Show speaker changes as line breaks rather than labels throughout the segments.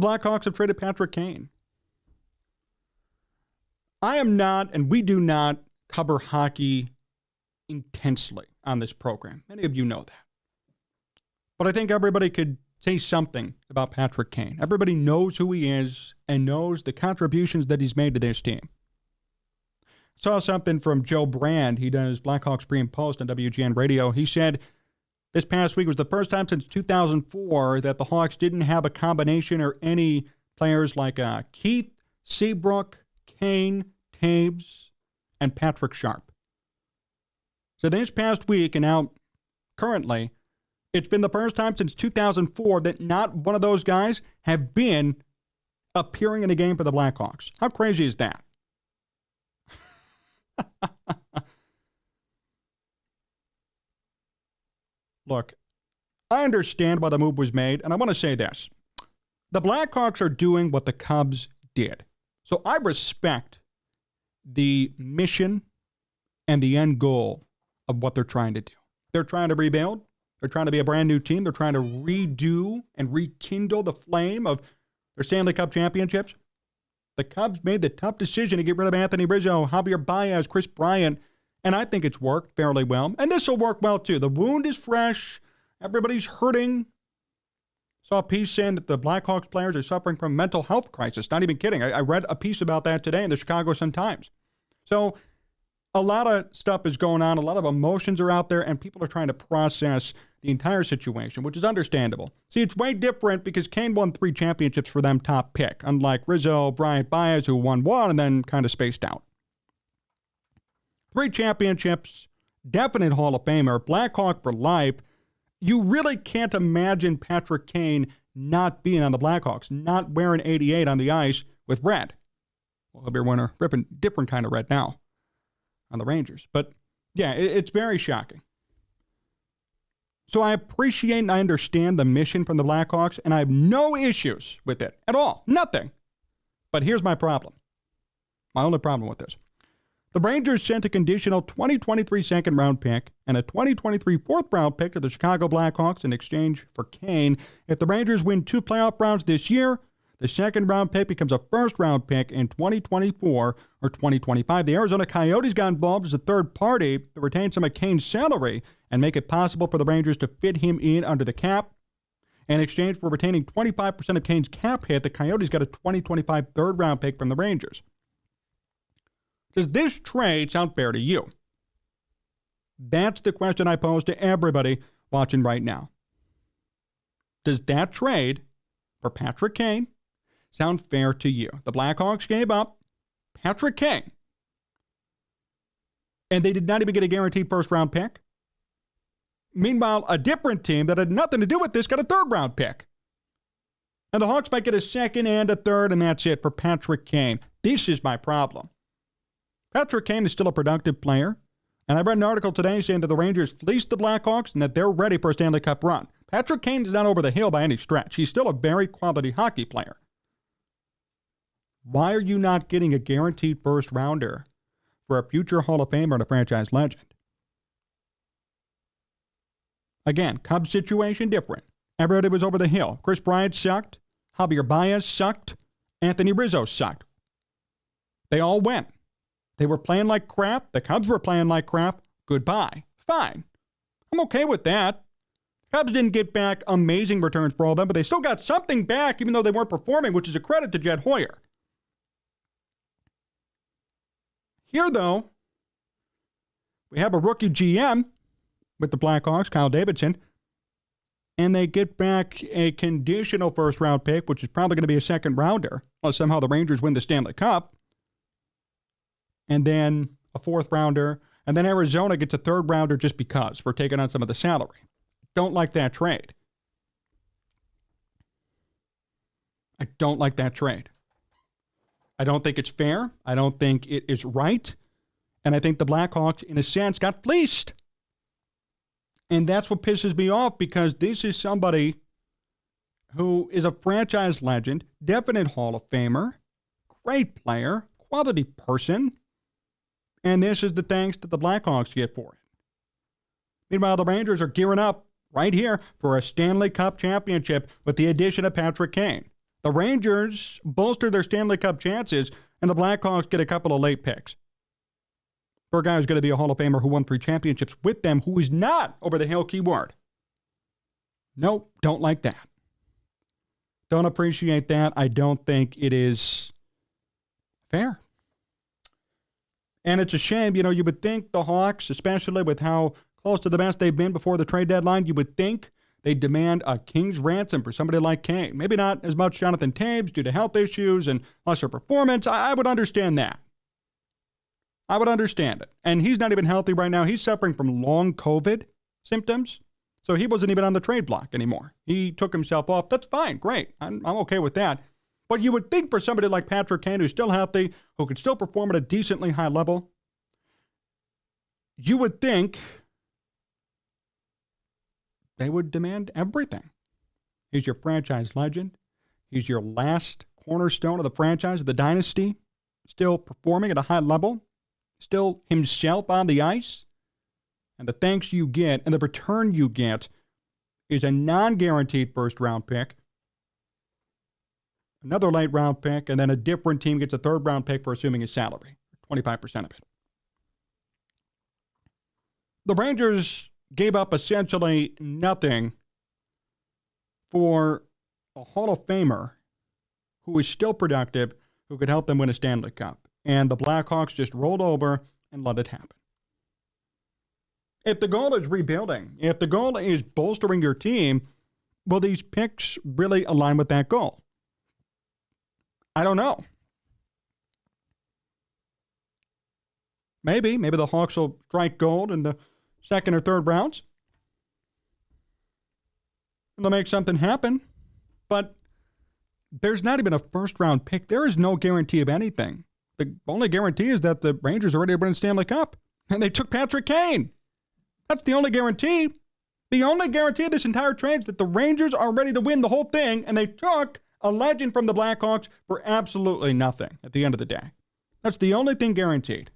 Blackhawks have traded Patrick Kane. I am not, and we do not cover hockey intensely on this program. Many of you know that. But I think everybody could say something about Patrick Kane. Everybody knows who he is and knows the contributions that he's made to this team. Saw something from Joe Brand. He does Blackhawks pre and post on WGN Radio. He said this past week was the first time since 2004 that the Hawks didn't have a combination or any players like Keith, Seabrook, Kane, Taves, and Patrick Sharp. So this past week and now currently, it's been the first time since 2004 that not one of those guys have been appearing in a game for the Blackhawks. How crazy is that? Look, I understand why the move was made, and I want to say this. The Blackhawks are doing what the Cubs did. So I respect the mission and the end goal of what they're trying to do. They're trying to rebuild. They're trying to be a brand new team. They're trying to redo and rekindle the flame of their Stanley Cup championships. The Cubs made the tough decision to get rid of Anthony Rizzo, Javier Baez, Chris Bryant, and I think it's worked fairly well. And this will work well, too. The wound is fresh. Everybody's hurting. Saw a piece saying that the Blackhawks players are suffering from a mental health crisis. Not even kidding. I read a piece about that today in the Chicago Sun-Times. So a lot of stuff is going on. A lot of emotions are out there, and people are trying to process the entire situation, which is understandable. See, it's way different because Kane won 3 championships for them top pick, unlike Rizzo, Bryant, Baez, who won 1 and then kind of spaced out. 3 championships, definite Hall of Famer, Blackhawk for life. You really can't imagine Patrick Kane not being on the Blackhawks, not wearing 88 on the ice with red. Well, he'll be wearing a different kind of red now on the Rangers. But yeah, it's very shocking. So I appreciate and I understand the mission from the Blackhawks, and I have no issues with it at all. Nothing. But here's my problem. My only problem with this. The Rangers sent a conditional 2023 second-round pick and a 2023 fourth-round pick to the Chicago Blackhawks in exchange for Kane. If the Rangers win 2 playoff rounds this year, the second-round pick becomes a first-round pick in 2024 or 2025. The Arizona Coyotes got involved as a third party to retain some of Kane's salary and make it possible for the Rangers to fit him in under the cap. In exchange for retaining 25% of Kane's cap hit, the Coyotes got a 2025 third-round pick from the Rangers. Does this trade sound fair to you? That's the question I pose to everybody watching right now. Does that trade for Patrick Kane sound fair to you? The Blackhawks gave up Patrick Kane, and they did not even get a guaranteed first-round pick. Meanwhile, a different team that had nothing to do with this got a third-round pick. And the Hawks might get a second and a third, and that's it for Patrick Kane. This is my problem. Patrick Kane is still a productive player, and I read an article today saying that the Rangers fleeced the Blackhawks and that they're ready for a Stanley Cup run. Patrick Kane is not over the hill by any stretch. He's still a very quality hockey player. Why are you not getting a guaranteed first-rounder for a future Hall of Famer and a franchise legend? Again, Cubs situation different. Everybody was over the hill. Chris Bryant sucked. Javier Baez sucked. Anthony Rizzo sucked. They all went. They were playing like crap. The Cubs were playing like crap. Goodbye. Fine. I'm okay with that. Cubs didn't get back amazing returns for all of them, but they still got something back even though they weren't performing, which is a credit to Jed Hoyer. Here, though, we have a rookie GM with the Blackhawks, Kyle Davidson, and they get back a conditional first-round pick, which is probably going to be a second-rounder, unless somehow the Rangers win the Stanley Cup, and then a fourth-rounder, and then Arizona gets a third-rounder just because for taking on some of the salary. Don't like that trade. I don't like that trade. I don't think it's fair. I don't think it is right. And I think the Blackhawks, in a sense, got fleeced. And that's what pisses me off, because this is somebody who is a franchise legend, definite Hall of Famer, great player, quality person. And this is the thanks that the Blackhawks get for it. Meanwhile, the Rangers are gearing up right here for a Stanley Cup championship with the addition of Patrick Kane. The Rangers bolster their Stanley Cup chances, and the Blackhawks get a couple of late picks. For a guy who's going to be a Hall of Famer who won 3 championships with them, who is not over the hill keyword. Nope, don't like that. Don't appreciate that. I don't think it is fair. And it's a shame. You would think the Hawks, especially with how close to the best they've been before the trade deadline, you would think they'd demand a king's ransom for somebody like Kane. Maybe not as much Jonathan Toews due to health issues and lesser performance. I would understand that. I would understand it. And he's not even healthy right now. He's suffering from long COVID symptoms. So he wasn't even on the trade block anymore. He took himself off. That's fine. Great. I'm okay with that. But you would think for somebody like Patrick Kane, who's still healthy, who could still perform at a decently high level, you would think they would demand everything. He's your franchise legend. He's your last cornerstone of the franchise, of the dynasty, still performing at a high level, still himself on the ice. And the thanks you get and the return you get is a non-guaranteed first-round pick, another late-round pick, and then a different team gets a third-round pick for assuming his salary, 25% of it. The Rangers gave up essentially nothing for a Hall of Famer who is still productive, who could help them win a Stanley Cup. And the Blackhawks just rolled over and let it happen. If the goal is rebuilding, if the goal is bolstering your team, will these picks really align with that goal? I don't know. Maybe the Hawks will strike gold in the second or third rounds. And they'll make something happen. But there's not even a first-round pick. There is no guarantee of anything. The only guarantee is that the Rangers are ready to win a Stanley Cup. And they took Patrick Kane. That's the only guarantee. The only guarantee of this entire trade is that the Rangers are ready to win the whole thing, and they took a legend from the Blackhawks for absolutely nothing at the end of the day. That's the only thing guaranteed.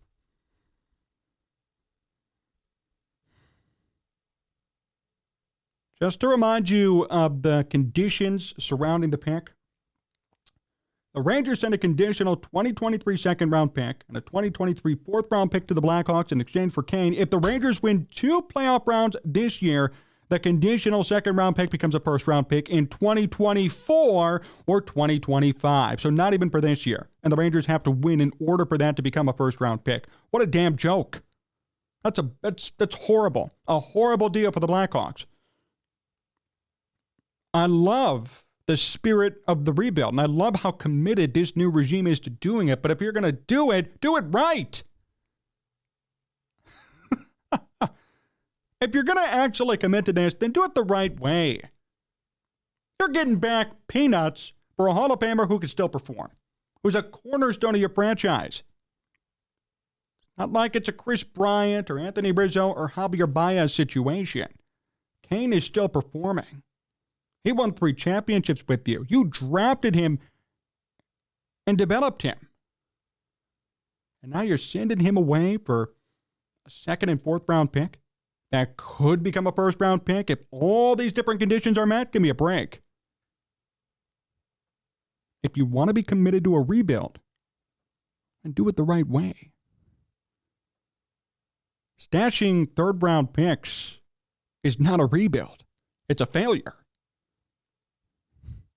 Just to remind you of the conditions surrounding the pick, the Rangers sent a conditional 2023 second-round pick and a 2023 fourth-round pick to the Blackhawks in exchange for Kane. If the Rangers win 2 playoff rounds this year, the conditional second-round pick becomes a first-round pick in 2024 or 2025. So not even for this year. And the Rangers have to win in order for that to become a first-round pick. What a damn joke. That's horrible. A horrible deal for the Blackhawks. I love the spirit of the rebuild, and I love how committed this new regime is to doing it. But if you're going to do it right. If you're going to actually commit to this, then do it the right way. You're getting back peanuts for a Hall of Famer who can still perform, who's a cornerstone of your franchise. It's not like it's a Chris Bryant or Anthony Rizzo or Javier Baez situation. Kane is still performing. He won 3 championships with you. You drafted him and developed him. And now you're sending him away for a second and fourth round pick that could become a first round pick if all these different conditions are met. Give me a break. If you want to be committed to a rebuild, then do it the right way. Stashing third round picks is not a rebuild. It's a failure.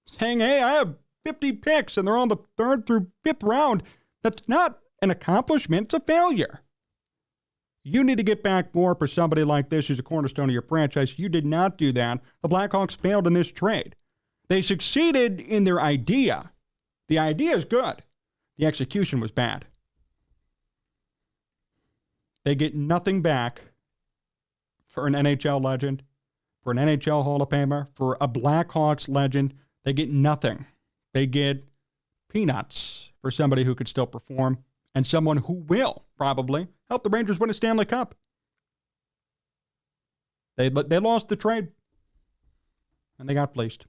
Saying, hey, I have 50 picks and they're on the third through fifth round, that's not an accomplishment. It's a failure. You need to get back more for somebody like this who's a cornerstone of your franchise. You did not do that. The Blackhawks failed in this trade. They succeeded in their idea. The idea is good. The execution was bad. They get nothing back for an NHL legend, for an NHL Hall of Famer, for a Blackhawks legend. They get nothing. They get peanuts for somebody who could still perform and someone who will probably help the Rangers win a Stanley Cup. They lost the trade, and they got fleeced.